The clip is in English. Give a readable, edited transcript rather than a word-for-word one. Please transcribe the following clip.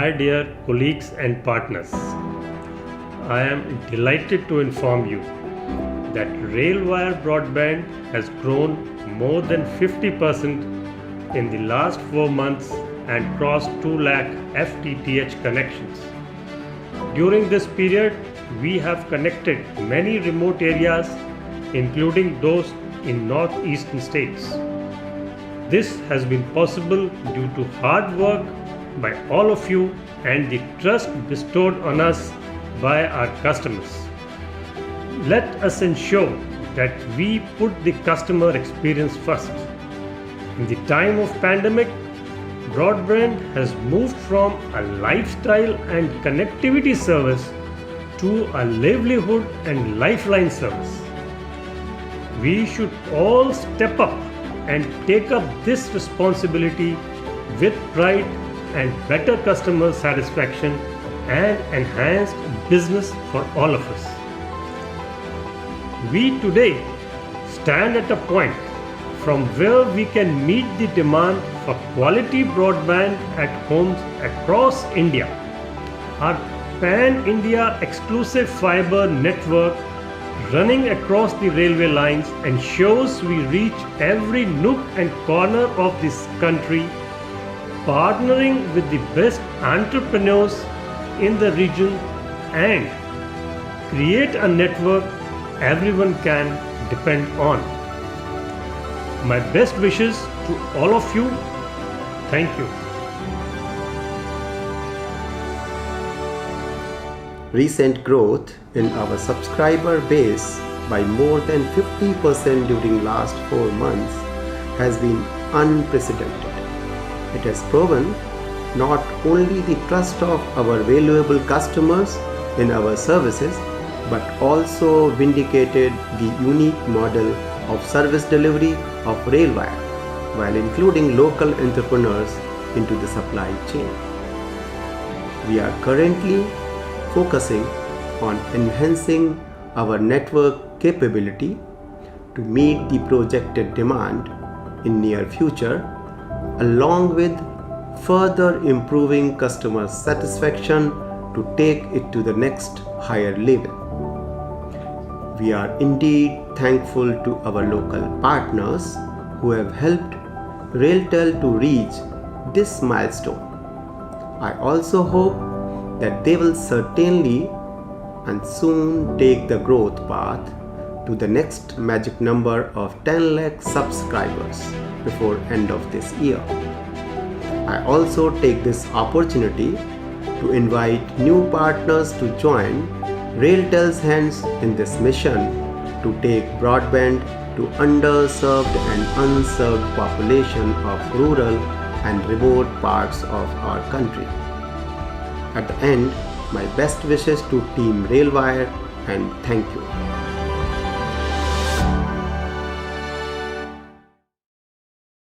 My dear colleagues and partners, I am delighted to inform you that RAILWIRE broadband has grown more than 50% in the last 4 months and crossed 2 lakh FTTH connections. During this period, we have connected many remote areas, including those in northeastern states. This has been possible due to hard work by all of you and the trust bestowed on us by our customers. Let us ensure that we put the customer experience first. In the time of pandemic, broadband has moved from a lifestyle and connectivity service to a livelihood and lifeline service. We should all step up and take up this responsibility with pride and better customer satisfaction and enhanced business for all of us. We today stand at a point from where we can meet the demand for quality broadband at homes across India. Our pan-India exclusive fibre network running across the railway lines ensures we reach every nook and corner of this country, partnering with the best entrepreneurs in the region and create a network everyone can depend on. My best wishes to all of you. Thank you. Recent growth in our subscriber base by more than 50% during last 4 months has been unprecedented. It has proven not only the trust of our valuable customers in our services, but also vindicated the unique model of service delivery of RAILWIRE while including local entrepreneurs into the supply chain. We are currently focusing on enhancing our network capability to meet the projected demand in near future, along with further improving customer satisfaction to take it to the next higher level. We are indeed thankful to our local partners who have helped RailTel to reach this milestone. I also hope that they will certainly and soon take the growth path to the next magic number of 10 lakh subscribers before end of this year. I also take this opportunity to invite new partners to join RailTel's hands in this mission to take broadband to underserved and unserved population of rural and remote parts of our country. At the end, my best wishes to Team RailWIRE and thank you.